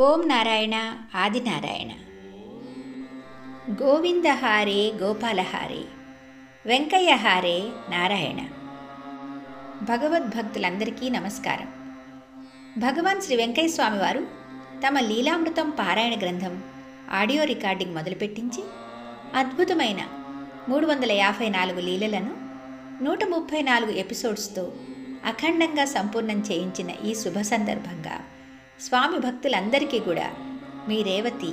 ఓం నారాయణ ఆదినారాయణ. గోవింద హారే గోపాల హారే, వెంకయ్య హారే నారాయణ. భగవద్భక్తులందరికీ నమస్కారం. భగవాన్ శ్రీ వెంకయ్య స్వామి వారు తమ లీలామృతం పారాయణ గ్రంథం ఆడియో రికార్డింగ్ మొదలుపెట్టించి అద్భుతమైన 354 లీలలను 134 ఎపిసోడ్స్తో అఖండంగా సంపూర్ణం చేయించిన ఈ శుభ సందర్భంగా స్వామి భక్తులందరికీ కూడా మీ రేవతి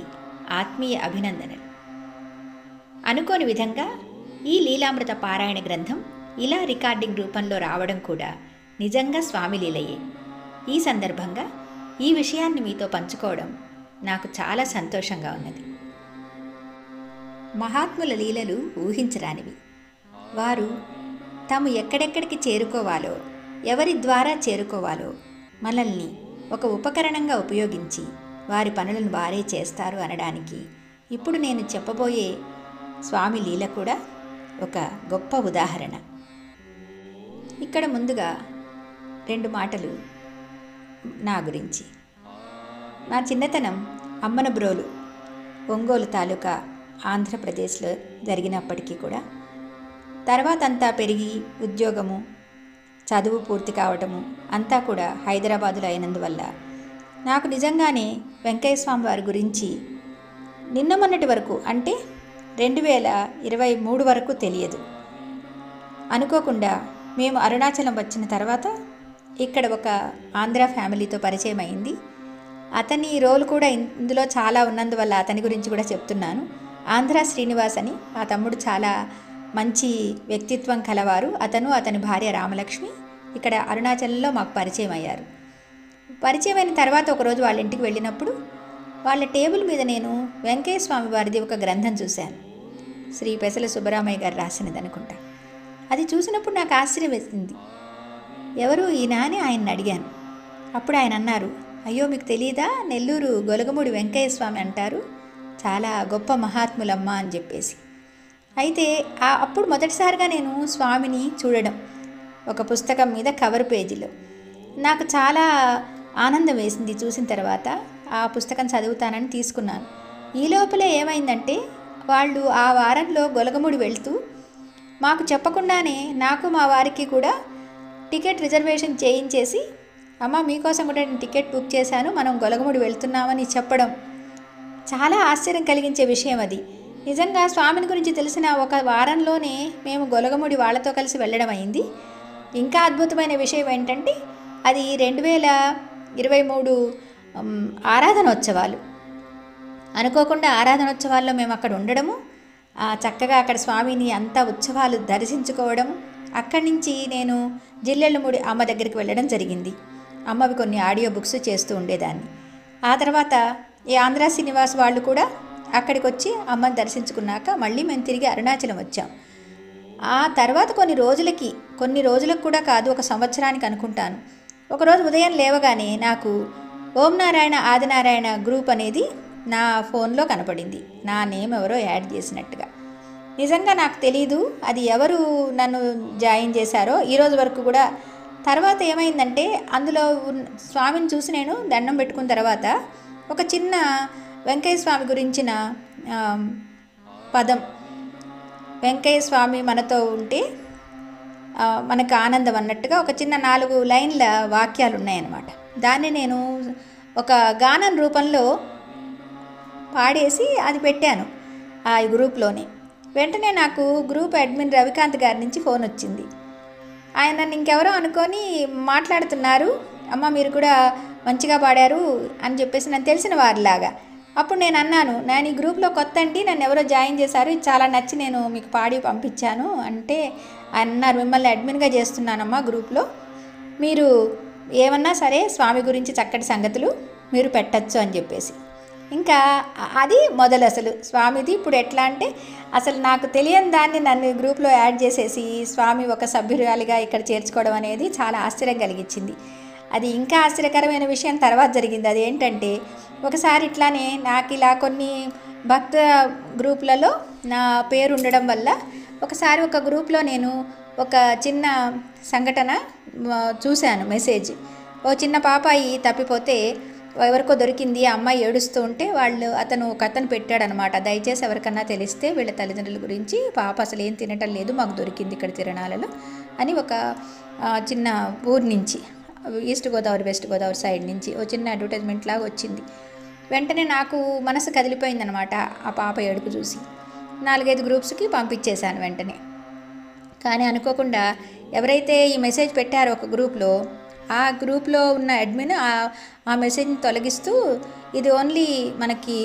ఆత్మీయ అభినందనలు. అనుకోని విధంగా ఈ లీలామృత పారాయణ గ్రంథం ఇలా రికార్డింగ్ రూపంలో రావడం కూడా నిజంగా స్వామి లీలయే. ఈ సందర్భంగా ఈ విషయాన్ని మీతో పంచుకోవడం నాకు చాలా సంతోషంగా ఉన్నది. మహాత్ముల లీలలు ఊహించరానివి. వారు తాము ఎక్కడెక్కడికి చేరుకోవాలో, ఎవరి ద్వారా చేరుకోవాలో మనల్ని ఒక ఉపకరణంగా ఉపయోగించి వారి పనులను వారే చేస్తారు అనడానికి ఇప్పుడు నేను చెప్పబోయే స్వామి లీల కూడా ఒక గొప్ప ఉదాహరణ. ఇక్కడ ముందుగా 2 మాటలు నా గురించి. నా చిన్నతనం అమ్మనబ్రోలు, ఒంగోలు తాలూకా, ఆంధ్రప్రదేశ్లో జరిగినప్పటికీ కూడా తర్వాత అంతా పెరిగి ఉద్యోగము, చదువు పూర్తి కావటము అంతా కూడా హైదరాబాదులో అయినందువల్ల నాకు నిజంగానే వెంకయ్య స్వామి వారి గురించి నిన్న మొన్నటి వరకు, అంటే 2023 వరకు తెలియదు. అనుకోకుండా మేము అరుణాచలం వచ్చిన తర్వాత ఇక్కడ ఒక ఆంధ్ర ఫ్యామిలీతో పరిచయం అయింది. అతని రోల్ కూడా ఇందులో చాలా ఉన్నందువల్ల అతని గురించి కూడా చెప్తున్నాను. ఆంధ్ర శ్రీనివాస్ అని ఆ తమ్ముడు చాలా మంచి వ్యక్తిత్వం కలవారు. అతని భార్య రామలక్ష్మి ఇక్కడ అరుణాచలంలో మాకు పరిచయం అయ్యారు. పరిచయం అయిన తర్వాత ఒకరోజు వాళ్ళ ఇంటికి వెళ్ళినప్పుడు వాళ్ళ టేబుల్ మీద నేను వెంకయ్య స్వామి వారిది ఒక గ్రంథం చూశాను. శ్రీ పెసల సుబ్బరామయ్య గారు రాసినది అనుకుంటా. అది చూసినప్పుడు నాకు ఆశ్చర్యం వేసింది. ఎవరు ఈయన అని ఆయన్ని అడిగాను. అప్పుడు ఆయన అన్నారు, అయ్యో మీకు తెలియదా, నెల్లూరు గొలగమూడి వెంకయ్య స్వామి అంటారు, చాలా గొప్ప మహాత్ములమ్మ అని చెప్పేసి. అయితే అప్పుడు మొదటిసారిగా నేను స్వామిని చూడడం ఒక పుస్తకం మీద కవర్ పేజీలో. నాకు చాలా ఆనందం వేసింది చూసిన తర్వాత. ఆ పుస్తకం చదువుతానని తీసుకున్నాను. ఈ లోపలే ఏమైందంటే వాళ్ళు ఆ వారంలో గొలగముడి వెళ్తూ మాకు చెప్పకుండానే నాకు మా వారికి కూడా టికెట్ రిజర్వేషన్ చేయించేసి, అమ్మ మీకోసం కూడా నేను టికెట్ బుక్ చేశాను, మనం గొలగముడి వెళ్తున్నామని చెప్పడం చాలా ఆశ్చర్యం కలిగించే విషయం అది. నిజంగా స్వామిని గురించి తెలిసిన ఒక వారంలోనే మేము గొలగముడి వాళ్ళతో కలిసి వెళ్ళడం అయింది. ఇంకా అద్భుతమైన విషయం ఏంటంటే అది 2023 ఆరాధనోత్సవాలు. అనుకోకుండా ఆరాధనోత్సవాల్లో మేము అక్కడ ఉండడము, చక్కగా అక్కడ స్వామిని అంతా ఉత్సవాలు దర్శించుకోవడము. అక్కడి నుంచి నేను జిల్లెళ్ళముడి అమ్మ దగ్గరికి వెళ్ళడం జరిగింది. అమ్మవి కొన్ని ఆడియో బుక్స్ చేస్తూ ఉండేదాన్ని. ఆ తర్వాత ఈ ఆంధ్ర శ్రీనివాస్ వాళ్ళు కూడా అక్కడికి వచ్చి అమ్మని దర్శించుకున్నాక మళ్ళీ మేము తిరిగి అరుణాచలం వచ్చాం. ఆ తర్వాత కొన్ని రోజులకు కూడా కాదు, ఒక సంవత్సరానికి అనుకుంటాను, ఒకరోజు ఉదయం లేవగానే నాకు ఓం నారాయణ ఆదినారాయణ గ్రూప్ అనేది నా ఫోన్లో కనపడింది. నా నేమ్ ఎవరో యాడ్ చేసినట్టుగా. నిజంగా నాకు తెలీదు అది ఎవరు నన్ను జాయిన్ చేశారో ఈరోజు వరకు కూడా. తర్వాత ఏమైందంటే అందులో స్వామిని చూసి నేను దండం పెట్టుకున్న తర్వాత ఒక చిన్న వెంకయ్య స్వామి గురించిన పదం, వెంకయ్య స్వామి మనతో ఉంటే మనకు ఆనందం అన్నట్టుగా ఒక చిన్న 4 లైన్ల వాక్యాలు ఉన్నాయన్నమాట. దాన్ని నేను ఒక గానం రూపంలో పాడేసి అది పెట్టాను ఆ గ్రూప్లోనే. వెంటనే నాకు గ్రూప్ అడ్మిన్ రవికాంత్ గారి నుంచి ఫోన్ వచ్చింది. ఆయన నన్ను ఇంకెవరో అనుకొని మాట్లాడుతున్నారు, అమ్మ మీరు కూడా మంచిగా పాడారు అని చెప్పేసి నన్ను తెలిసిన వారిలాగా. అప్పుడు నేను అన్నాను, నేను ఈ గ్రూప్లో కొత్త అండి, నన్ను ఎవరో జాయిన్ చేశారు, ఇది చాలా నచ్చి నేను మీకు పాడి పంపించాను అంటే ఆయన అన్నారు, మిమ్మల్ని అడ్మిన్గా చేస్తున్నానమ్మా గ్రూప్లో, మీరు ఏమన్నా సరే స్వామి గురించి చక్కటి సంగతులు మీరు పెట్టచ్చు అని చెప్పేసి. ఇంకా అది మొదలు అసలు స్వామిది. ఇప్పుడు ఎట్లా అంటే అసలు నాకు తెలియని దాన్ని నన్ను గ్రూప్లో యాడ్ చేసేసి స్వామి ఒక సభ్యురాలిగా ఇక్కడ చేర్చుకోవడం అనేది చాలా ఆశ్చర్యం కలిగించింది. అది ఇంకా ఆశ్చర్యకరమైన విషయం తర్వాత జరిగింది. అది ఏంటంటే ఒకసారి ఇట్లానే నాకు ఇలా కొన్ని భక్త గ్రూపులలో నా పేరు ఉండడం వల్ల ఒకసారి ఒక గ్రూప్లో నేను ఒక చిన్న సంఘటన చూశాను. మెసేజ్, ఓ చిన్న పాపాయి తప్పిపోతే ఎవరికో దొరికింది, ఆ అమ్మాయి ఏడుస్తూ ఉంటే అతను పెట్టాడనమాట, దయచేసి ఎవరికన్నా తెలిస్తే వీళ్ళ తల్లిదండ్రుల గురించి, పాప అసలు ఏం తినటం లేదు, మాకు దొరికింది ఇక్కడ తిరణాలలో అని. ఒక చిన్న ఊరు నుంచి, east Godavari west Godavari side నుంచి ఒక చిన్న అడ్వర్టైజ్మెంట్ లాగా వచ్చింది. వెంటనే నాకు మనసు కదిలిపోయిందనమాట ఆ పాప ఏడుపు చూసి. 4-5 గ్రూప్స్కి పంపించేశాను వెంటనే. కానీ అనుకోకుండా ఎవరైతే ఈ మెసేజ్ పెట్టారో ఒక గ్రూప్లో, ఆ గ్రూప్లో ఉన్న అడ్మిన్ ఆ మెసేజ్ని తొలగిస్తూ, ఇది ఓన్లీ మనకి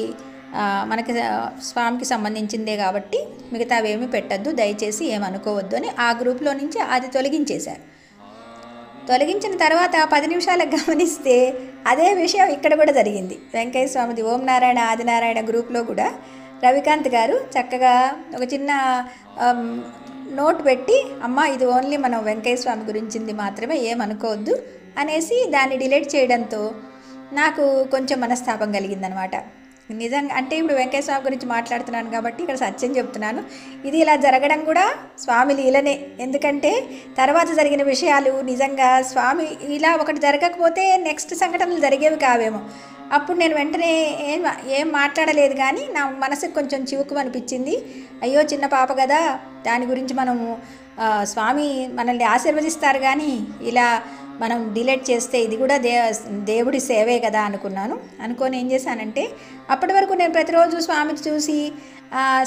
స్వామికి సంబంధించిందే కాబట్టి మిగతావేమీ పెట్టద్దు, దయచేసి ఏమనుకోవద్దు అని ఆ గ్రూప్లో నుంచి అది తొలగించేశారు. తొలగించిన తర్వాత 10 నిమిషాలకు గమనిస్తే అదే విషయం ఇక్కడ కూడా జరిగింది. వెంకయ్య స్వామిది ఓం నారాయణ ఆదినారాయణ గ్రూప్లో కూడా రవికాంత్ గారు చక్కగా ఒక చిన్న నోట్ పెట్టి, అమ్మ ఇది ఓన్లీ మనం వెంకయ్య స్వామి గురించింది మాత్రమే, ఏమనుకోవద్దు అనేసి దాన్ని డిలీట్ చేయడంతో నాకు కొంచెం మనస్తాపం కలిగిందనమాట. నిజంగా అంటే ఇప్పుడు వెంకయ్య స్వామి గురించి మాట్లాడుతున్నాను కాబట్టి ఇక్కడ సత్యం చెప్తున్నాను. ఇది ఇలా జరగడం కూడా స్వామి లీలనే. ఎందుకంటే తర్వాత జరిగిన విషయాలు నిజంగా స్వామి ఇలా ఒకటి జరగకపోతే నెక్స్ట్ సంఘటనలు జరిగేవి కావేమో. అప్పుడు నేను వెంటనే ఏం మాట్లాడలేదు, కానీ నా మనసుకు కొంచెం చివుకు అనిపించింది. అయ్యో చిన్న పాప కదా, దాని గురించి మనము స్వామి మనల్ని ఆశీర్వదిస్తారు, కానీ ఇలా మనం డిలీట్ చేస్తే ఇది కూడా దేవుడి సేవే కదా అనుకొని ఏం చేశానంటే, అప్పటి వరకు నేను ప్రతిరోజు స్వామిని చూసి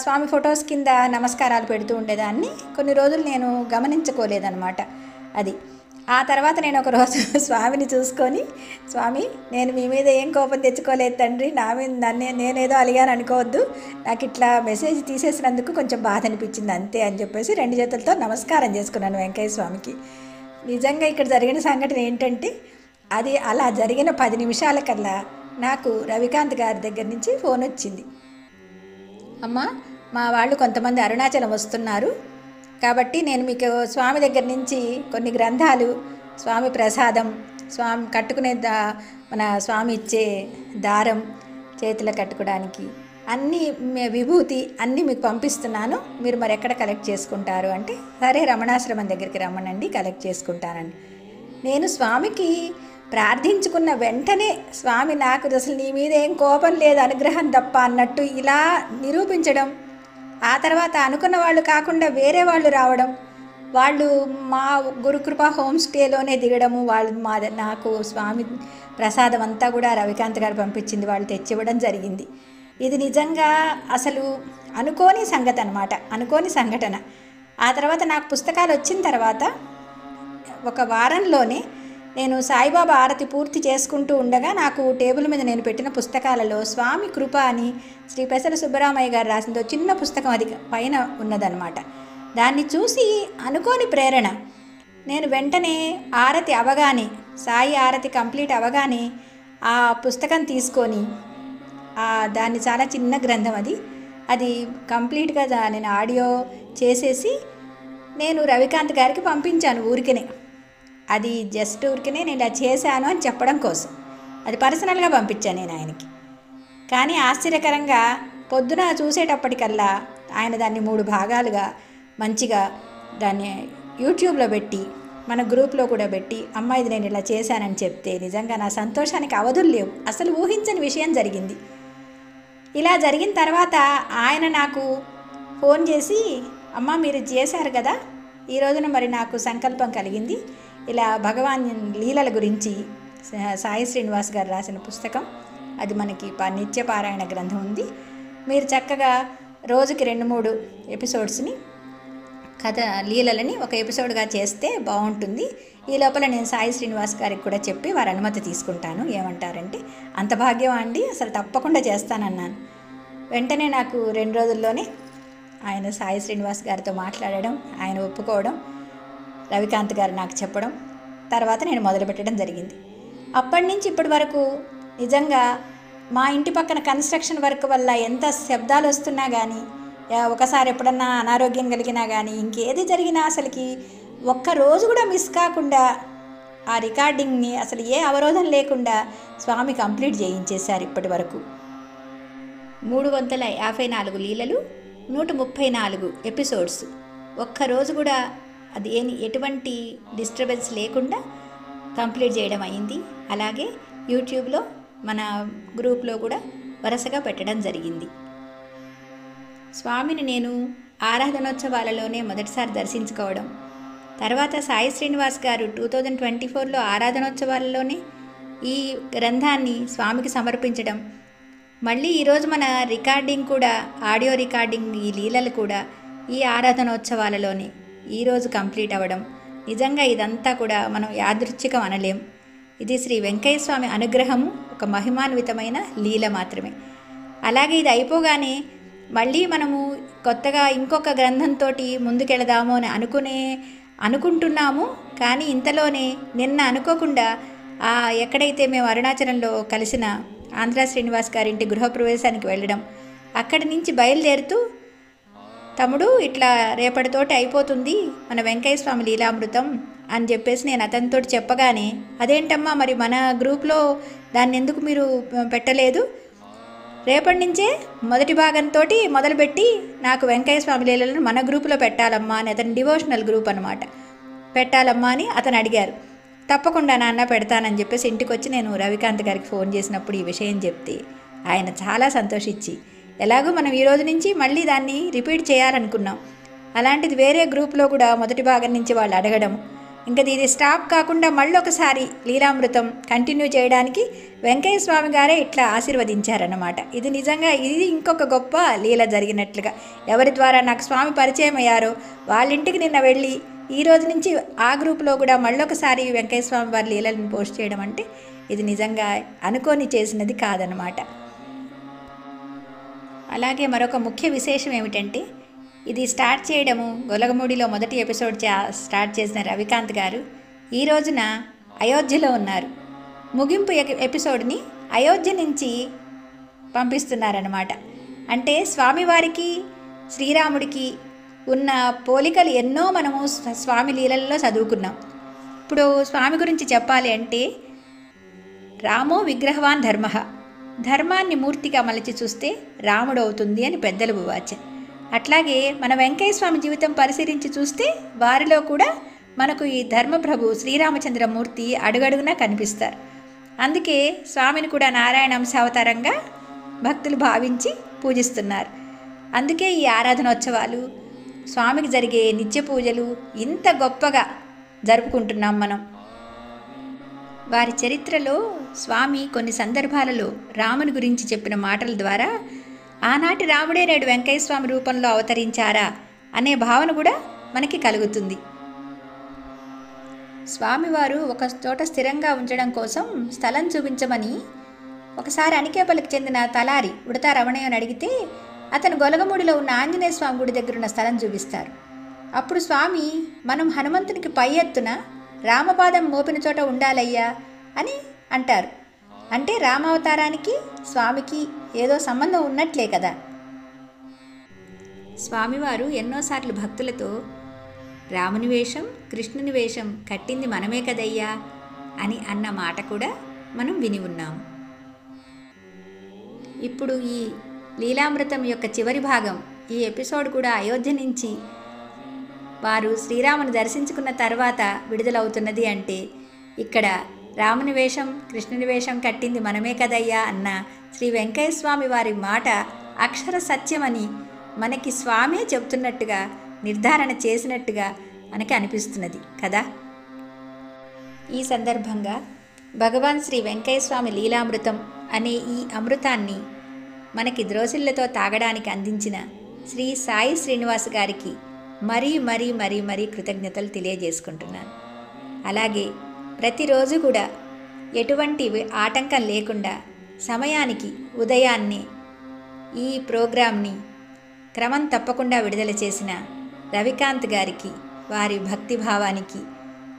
స్వామి ఫొటోస్ కింద నమస్కారాలు పెడుతూ ఉండేదాన్ని. కొన్ని రోజులు నేను గమనించుకోలేదన్నమాట అది. ఆ తర్వాత నేను ఒకరోజు స్వామిని చూసుకొని, స్వామి నేను మీ మీద ఏం కోపం తెచ్చుకోలేదు తండ్రి, నేనేదో అలిగాను అనుకోవద్దు, నాకు ఇట్లా మెసేజ్ తీసేసినందుకు కొంచెం బాధ అనిపించింది అంతే అని చెప్పేసి 2 చేతులతో నమస్కారం చేసుకున్నాను వెంకయ్య స్వామికి. నిజంగా ఇక్కడ జరిగిన సంఘటన ఏంటంటే, అది అలా జరిగిన 10 నిమిషాలకల్లా నాకు రవికాంత్ గారి దగ్గర నుంచి ఫోన్ వచ్చింది. అమ్మ, మా వాళ్ళు కొంతమంది అరుణాచలం వస్తున్నారు కాబట్టి నేను మీకు స్వామి దగ్గర నుంచి కొన్ని గ్రంథాలు, స్వామి ప్రసాదం, స్వామి కట్టుకునే మన స్వామి ఇచ్చే దారం, చేతిలో కట్టుకోవడానికి అన్నీ, విభూతి అన్నీ మీకు పంపిస్తున్నాను, మీరు మరి ఎక్కడ కలెక్ట్ చేసుకుంటారు అంటే, సరే రమణాశ్రమం దగ్గరికి రమ్మనండి, కలెక్ట్ చేసుకుంటానండి. నేను స్వామికి ప్రార్థించుకున్న వెంటనే స్వామి నాకు అసలు నీ మీద ఏం కోపం లేదు, అనుగ్రహం తప్ప అన్నట్టు ఇలా నిరూపించడం, ఆ తర్వాత అనుకున్న వాళ్ళు కాకుండా వేరే వాళ్ళు రావడం, వాళ్ళు మా గురుకృప హోమ్ స్టేలోనే దిగడము, నాకు స్వామి ప్రసాదం అంతా కూడా రవికాంత్ గారు పంపించింది వాళ్ళు తెచ్చివ్వడం జరిగింది. ఇది నిజంగా అసలు అనుకోని సంగతి అనమాట, అనుకోని సంఘటన. ఆ తర్వాత నాకు పుస్తకాలు వచ్చిన తర్వాత ఒక వారంలోనే నేను సాయిబాబా ఆరతి పూర్తి చేసుకుంటూ ఉండగా నాకు టేబుల్ మీద నేను పెట్టిన పుస్తకాలలో స్వామి కృప అని శ్రీ పెసల సుబ్బరామయ్య గారు రాసిందో చిన్న పుస్తకం అది పైన ఉన్నదనమాట. దాన్ని చూసి అనుకోని ప్రేరణ నేను వెంటనే ఆరతి అవగానే, సాయి ఆరతి కంప్లీట్ అవగానే ఆ పుస్తకం తీసుకొని, దాన్ని చాలా చిన్న గ్రంథం అది కంప్లీట్గా నేను ఆడియో చేసేసి నేను రవికాంత్ గారికి పంపించాను ఊరికనే. అది జస్ట్ ఊరికనే నేను ఇలా చేశాను అని చెప్పడం కోసం, అది పర్సనల్గా పంపించాను నేను ఆయనకి. కానీ ఆశ్చర్యకరంగా పొద్దున చూసేటప్పటికల్లా ఆయన దాన్ని 3 భాగాలుగా మంచిగా దాన్ని యూట్యూబ్లో పెట్టి మన గ్రూప్లో కూడా పెట్టి, అమ్మ ఇది నేను ఇలా చేశానని చెప్తే నిజంగా నా సంతోషానికి అవధులు లేవు. అసలు ఊహించని విషయం జరిగింది. ఇలా జరిగిన తర్వాత ఆయన నాకు ఫోన్ చేసి, అమ్మ మీరు చేశారు కదా, ఈ రోజున మరి నాకు సంకల్పం కలిగింది, ఇలా భగవాన్ లీలల గురించి సాయి శ్రీనివాస్ గారు రాసిన పుస్తకం, అది మనకి నిత్యపారాయణ గ్రంథం ఉంది, మీరు చక్కగా రోజుకి 2-3 ఎపిసోడ్స్ని కథ లీలలని ఒక ఎపిసోడ్గా చేస్తే బాగుంటుంది. ఈ లోపల నేను సాయి శ్రీనివాస్ గారికి కూడా చెప్పి వారి అనుమతి తీసుకుంటాను, ఏమంటారంటే, అంత భాగ్యం అండి, అసలు తప్పకుండా చేస్తానన్నాను. వెంటనే నాకు 2 రోజుల్లోనే ఆయన సాయి శ్రీనివాస్ గారితో మాట్లాడడం, ఆయన ఒప్పుకోవడం, రవికాంత్ గారు నాకు చెప్పడం, తర్వాత నేను మొదలుపెట్టడం జరిగింది. అప్పటి నుంచి ఇప్పటి వరకు నిజంగా మా ఇంటి పక్కన కన్స్ట్రక్షన్ వర్క్ వల్ల ఎంత శబ్దాలు వస్తున్నా కానీ, ఒకసారి ఎప్పుడన్నా అనారోగ్యం కలిగినా కానీ, ఇంకేది జరిగినా అసలుకి ఒక్కరోజు కూడా మిస్ కాకుండా ఆ రికార్డింగ్ని అసలు ఏ అవరోధం లేకుండా స్వామి కంప్లీట్ చేయించేశారు. ఇప్పటి వరకు 354 లీలలు, 134 ఎపిసోడ్స్, ఒక్కరోజు కూడా అది ఎటువంటి డిస్టర్బెన్స్ లేకుండా కంప్లీట్ చేయడం అయింది. అలాగే యూట్యూబ్లో మన గ్రూప్లో కూడా వరుసగా పెట్టడం జరిగింది. స్వామిని నేను ఆరాధనోత్సవాలలోనే మొదటిసారి దర్శించుకోవడం, తర్వాత సాయి శ్రీనివాస్ గారు 2024లో ఆరాధనోత్సవాలలోనే ఈ గ్రంథాన్ని స్వామికి సమర్పించడం, మళ్ళీ ఈరోజు మన రికార్డింగ్ కూడా, ఆడియో రికార్డింగ్ ఈ లీలలు కూడా ఈ ఆరాధనోత్సవాలలోనే ఈరోజు కంప్లీట్ అవ్వడం, నిజంగా ఇదంతా కూడా మనం యాదృచ్ఛికం అనలేం. ఇది శ్రీ వెంకయ్య స్వామి అనుగ్రహము, ఒక మహిమాన్వితమైన లీల మాత్రమే. అలాగే ఇది అయిపోగానే మళ్ళీ మనము కొత్తగా ఇంకొక గ్రంథంతో ముందుకెళదాము అని అనుకుంటున్నాము. కానీ ఇంతలోనే నిన్న అనుకోకుండా ఎక్కడైతే మేము అరుణాచలంలో కలిసిన ఆంధ్ర శ్రీనివాస్ గారింటి గృహప్రవేశానికి వెళ్ళడం, అక్కడి నుంచి బయలుదేరుతూ తమ్ముడు ఇట్లా రేపటితోటి అయిపోతుంది మన వెంకయ్య స్వామి లీలామృతం అని చెప్పేసి నేను అతనితో చెప్పగానే, అదేంటమ్మా మరి మన గ్రూప్లో దాన్ని ఎందుకు మీరు పెట్టలేదు, రేపటి నుంచే మొదటి భాగంతో మొదలుపెట్టి నాకు వెంకయ్య స్వామి లీలలను మన గ్రూపులో పెట్టాలమ్మా అని, అతని డివోషనల్ గ్రూప్ అనమాట, పెట్టాలమ్మా అని అతను అడిగారు. తప్పకుండా నాన్న పెడతానని చెప్పేసి ఇంటికి వచ్చి నేను రవికాంత్ గారికి ఫోన్ చేసినప్పుడు ఈ విషయం చెప్తే ఆయన చాలా సంతోషించి, ఎలాగో మనం ఈ రోజు నుంచి మళ్ళీ దాన్ని రిపీట్ చేయాలనుకున్నాం, అలాంటిది వేరే గ్రూప్లో కూడా మొదటి భాగం నుంచి వాళ్ళు అడగడం, ఇంకా ఇది స్టాప్ కాకుండా మళ్ళీ ఒకసారి లీలామృతం కంటిన్యూ చేయడానికి వెంకయ్య స్వామి గారే ఇట్లా ఆశీర్వదించారన్నమాట. ఇది నిజంగా ఇది ఇంకొక గొప్ప లీల జరిగినట్లుగా. ఎవరి ద్వారా నాకు స్వామి పరిచయం అయ్యారో వాళ్ళ ఇంటికి నిన్న వెళ్ళి ఈ రోజు నుంచి ఆ గ్రూప్లో కూడా మళ్ళొకసారి వెంకయ్య స్వామి వారి లీలలను పోస్ట్ చేయడం అంటే ఇది నిజంగా అనుకోని చేసినది కాదనమాట. అలాగే మరొక ముఖ్య విశేషం ఏమిటంటే, ఇది స్టార్ట్ చేయడము గొలగమూడిలో మొదటి ఎపిసోడ్ స్టార్ట్ చేసిన రవికాంత్ గారు ఈ రోజున అయోధ్యలో ఉన్నారు. ముగింపు ఎపిసోడ్ని అయోధ్య నుంచి పంపిస్తున్నారన్నమాట. అంటే స్వామివారికి శ్రీరాముడికి ఉన్న పోలికలు ఎన్నో మనము స్వామి లీలల్లో చదువుకున్నాం. ఇప్పుడు స్వామి గురించి చెప్పాలి అంటే, రామో విగ్రహవాన్ ధర్మ, ధర్మాన్ని మూర్తిగా మలచి చూస్తే రాముడు అవుతుంది అని పెద్దలు వాచ. అట్లాగే మన వెంకయ్య స్వామి జీవితం పరిశీలించి చూస్తే వారిలో కూడా మనకు ఈ ధర్మప్రభు శ్రీరామచంద్రమూర్తి అడుగడుగునా కనిపిస్తారు. అందుకే స్వామిని కూడా నారాయణ అంశావతారంగా భక్తులు భావించి పూజిస్తున్నారు. అందుకే ఈ ఆరాధనోత్సవాలు, స్వామికి జరిగే నిత్య పూజలు ఇంత గొప్పగా జరుపుకుంటున్నాం మనం. వారి చరిత్రలో స్వామి కొన్ని సందర్భాలలో రాముని గురించి చెప్పిన మాటల ద్వారా ఆనాటి రాముడే నేడు వెంకయ్య స్వామి రూపంలో అవతరించారా అనే భావన కూడా మనకి కలుగుతుంది. స్వామివారు ఒక చోట స్థిరంగా ఉంచడం కోసం స్థలం చూపించమని ఒకసారి అనికేపల్లికి చెందిన తలారి ఉడతా రమణయ్యని అడిగితే అతను గొలగమూడిలో ఉన్న ఆంజనేయ స్వామి గుడి దగ్గర ఉన్న స్థలం చూపిస్తారు. అప్పుడు స్వామి, మనం హనుమంతునికి పై ఎత్తున రామపాదం మోపిన చోట ఉండాలయ్యా అని అంటారు. అంటే రామావతారానికి స్వామికి ఏదో సంబంధం ఉన్నట్లే కదా. స్వామివారు ఎన్నోసార్లు భక్తులతో రాముని వేషం, కృష్ణుని వేషం కట్టింది మనమే కదయ్యా అని అన్న మాట కూడా మనం విని ఉన్నాము. ఇప్పుడు ఈ లీలామృతం యొక్క చివరి భాగం, ఈ ఎపిసోడ్ కూడా అయోధ్య నుంచి వారు శ్రీరాముని దర్శించుకున్న తర్వాత విడుదలవుతున్నది. అంటే ఇక్కడ రాముని వేషం, కృష్ణుని వేషం కట్టింది మనమే కదయ్యా అన్న శ్రీ వెంకయ్య స్వామి వారి మాట అక్షర సత్యమని మనకి స్వామే చెబుతున్నట్టుగా, నిర్ధారణ చేసినట్టుగా మనకి అనిపిస్తున్నది కదా. ఈ సందర్భంగా భగవాన్ శ్రీ వెంకయ్య స్వామి లీలామృతం అనే ఈ అమృతాన్ని మనకి ద్రోసిళ్లతో తాగడానికి అందించిన శ్రీ సాయి శ్రీనివాస్ గారికి మరీ మరీ మరీ మరీ కృతజ్ఞతలు తెలియజేసుకుంటున్నాను. అలాగే ప్రతిరోజు కూడా ఎటువంటి ఆటంకం లేకుండా సమయానికి ఉదయాన్నే ఈ ప్రోగ్రాంని క్రమం తప్పకుండా విడుదల చేసిన రవికాంత్ గారికి, వారి భక్తిభావానికి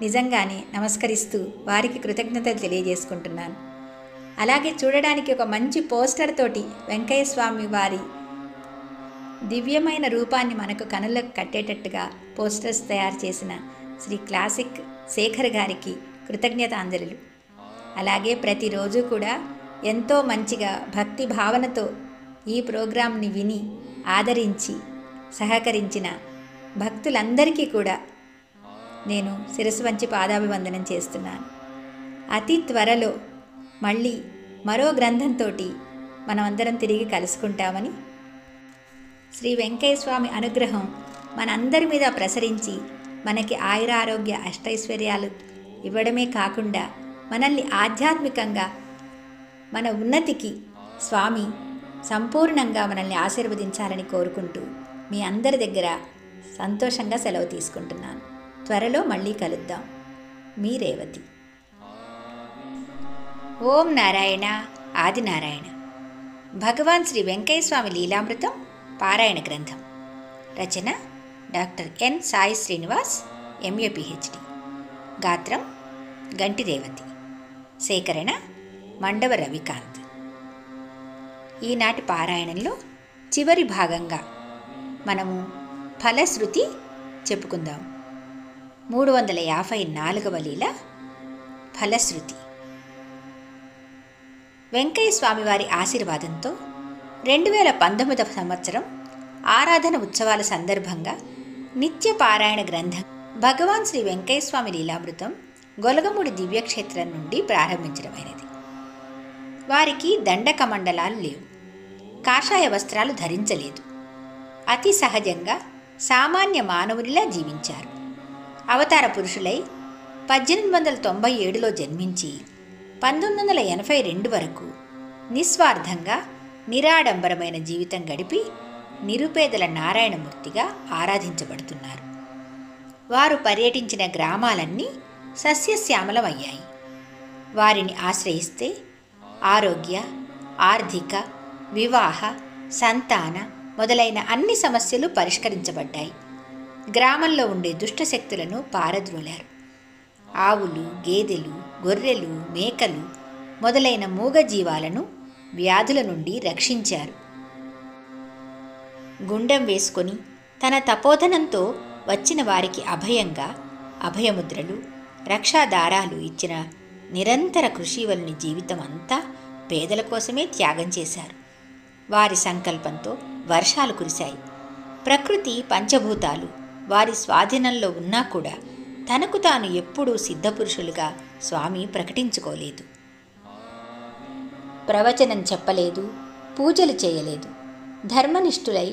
నిజంగానే నమస్కరిస్తూ వారికి కృతజ్ఞతలు తెలియజేసుకుంటున్నాను. అలాగే చూడడానికి ఒక మంచి పోస్టర్ తోటి వెంకయ్య స్వామి వారి దివ్యమైన రూపాన్ని మనకు కనులకు కట్టేటట్టుగా పోస్టర్స్ తయారు చేసిన శ్రీ క్లాసిక్ శేఖర్ గారికి కృతజ్ఞతాంజలులు. అలాగే ప్రతిరోజు కూడా ఎంతో మంచిగా భక్తి భావనతో ఈ ప్రోగ్రాంని విని ఆదరించి సహకరించిన భక్తులందరికీ కూడా నేను శిరస్సు వంచి పాదాభివందనం చేస్తున్నాను. అతి త్వరలో మళ్ళీ మరో గ్రంథంతో మనమందరం తిరిగి కలుసుకుంటామని, శ్రీ వెంకయ్య స్వామి అనుగ్రహం మనందరి మీద ప్రసరించి మనకి ఆయురారోగ్య అష్టైశ్వర్యాలు ఇవ్వడమే కాకుండా మనల్ని ఆధ్యాత్మికంగా మన ఉన్నతికి స్వామి సంపూర్ణంగా మనల్ని ఆశీర్వదించాలని కోరుకుంటూ మీ అందరి దగ్గర సంతోషంగా సెలవు తీసుకుంటున్నాను. త్వరలో మళ్ళీ కలుద్దాం. మీ రేవతి. ఓం నారాయణ ఆదినారాయణ. భగవాన్ శ్రీ వెంకయ్య స్వామి లీలామృతం పారాయణ గ్రంథం. రచన doctor N Sai Srinivas, MA PhD. గాత్రం గంటి రేవతి. సేకరణ మండవ రవికాంత్. ఈనాటి పారాయణంలో చివరి భాగంగా మనము ఫలశ్రుతి చెప్పుకుందాం. 354వ లీల ఫలశ్రుతి. వెంకయ్య స్వామివారి ఆశీర్వాదంతో 2019వ సంవత్సరం ఆరాధన ఉత్సవాల సందర్భంగా నిత్య పారాయణ గ్రంథం భగవాన్ శ్రీ వెంకయ్య స్వామి లీలామృతం గొలగముడి దివ్యక్షేత్రం నుండి ప్రారంభించడమైనది. వారికి దండకమండలాలు లేవు, కాషాయ వస్త్రాలు ధరించలేదు. అతి సహజంగా సామాన్య మానవునిలా జీవించారు. అవతార పురుషులై 1897లో జన్మించి 1982 వరకు నిస్వార్థంగా నిరాడంబరమైన జీవితం గడిపి నిరుపేదల నారాయణమూర్తిగా ఆరాధించబడుతున్నారు. వారు పర్యటించిన గ్రామాలన్నీ సస్యశ్యామలమయ్యాయి. వారిని ఆశ్రయిస్తే ఆరోగ్య, ఆర్థిక, వివాహ, సంతాన మొదలైన అన్ని సమస్యలు పరిష్కరించబడ్డాయి. గ్రామంలో ఉండే దుష్టశక్తులను పారద్రోలారు. ఆవులు, గేదెలు, గొర్రెలు, మేకలు మొదలైన మూగజీవాలను వ్యాధుల నుండి రక్షించారు. గుండెం వేసుకొని తన తపోధనంతో వచ్చిన వారికి అభయంగా అభయముద్రలు, రక్షాదారాలు ఇచ్చిన నిరంతర కృషివలుని జీవితం అంతా పేదల కోసమే త్యాగం చేశారు. వారి సంకల్పంతో వర్షాలు కురిశాయి. ప్రకృతి, పంచభూతాలు వారి స్వాధీనంలో ఉన్నా కూడా తనకు తాను ఎప్పుడూ సిద్ధపురుషులుగా స్వామి ప్రకటించుకోలేదు. ప్రవచనం చెప్పలేదు, పూజలు చేయలేదు. ధర్మనిష్ఠులై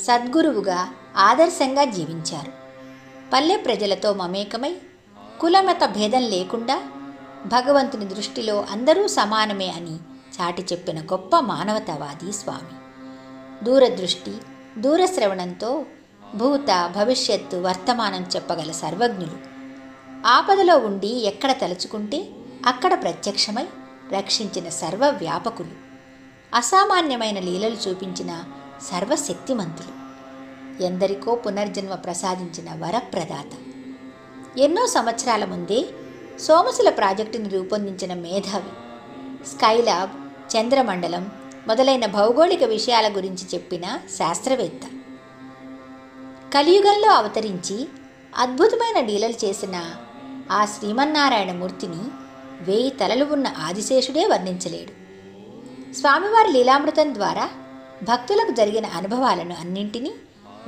సద్గురువుగా ఆదర్శంగా జీవించారు. పల్లె ప్రజలతో మమేకమై కులమత భేదం లేకుండా భగవంతుని దృష్టిలో అందరూ సమానమే అని చాటి చెప్పిన గొప్ప మానవతావాది స్వామి. దూరదృష్టి, దూరశ్రవణంతో భూత, భవిష్యత్తు, వర్తమానం చెప్పగల సర్వజ్ఞులు. ఆపదలో ఉండి ఎక్కడ తలుచుకుంటే అక్కడ ప్రత్యక్షమై రక్షించిన సర్వవ్యాపకులు. అసామాన్యమైన లీలలు చూపించిన సర్వశక్తిమంతులు. ఎందరికో పునర్జన్మ ప్రసాదించిన వరప్రదాత. ఎన్నో సంవత్సరాల ముందే సోమశిల ప్రాజెక్టును రూపొందించిన మేధావి. స్కైలాబ్, చంద్రమండలం మొదలైన భౌగోళిక విషయాల గురించి చెప్పిన శాస్త్రవేత్త. కలియుగంలో అవతరించి అద్భుతమైన లీలలు చేసిన ఆ శ్రీమన్నారాయణమూర్తిని 1000 తలలు ఉన్న ఆదిశేషుడే వర్ణించలేడు. స్వామివారి లీలామృతం ద్వారా భక్తులకు జరిగిన అనుభవాలను అన్నింటినీ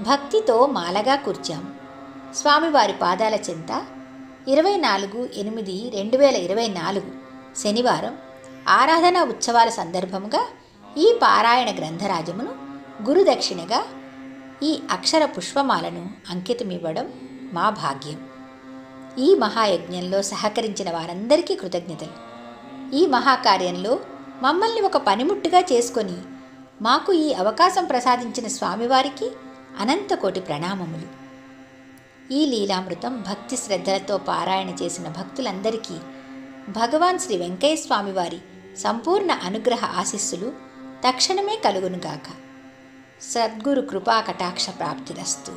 భక్తితో మాలగా కూర్చాము. స్వామివారి పాదాల చెంత 24/8/2024 శనివారం ఆరాధనా ఉత్సవాల సందర్భంగా ఈ పారాయణ గ్రంథరాజమును గురుదక్షిణగా ఈ అక్షర పుష్పమాలను అంకితమివ్వడం మా భాగ్యం. ఈ మహాయజ్ఞంలో సహకరించిన వారందరికీ కృతజ్ఞతలు. ఈ మహాకార్యంలో మమ్మల్ని ఒక పనిముట్టుగా చేసుకొని మాకు ఈ అవకాశం ప్రసాదించిన స్వామివారికి అనంతకోటి ప్రణామములు. ఈ లీలామృతం భక్తి శ్రద్ధలతో పారాయణ చేసిన భక్తులందరికీ భగవాన్ శ్రీ వెంకయ్య స్వామివారి సంపూర్ణ అనుగ్రహ ఆశీస్సులు తక్షణమే కలుగునుగాక. సద్గురు కృపా కటాక్ష ప్రాప్తిరస్తు.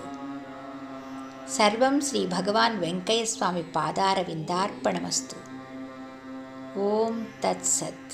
సర్వం శ్రీ భగవాన్ వెంకయ్య స్వామి పాదార విందార్పణమస్తు. ఓం తత్సత్.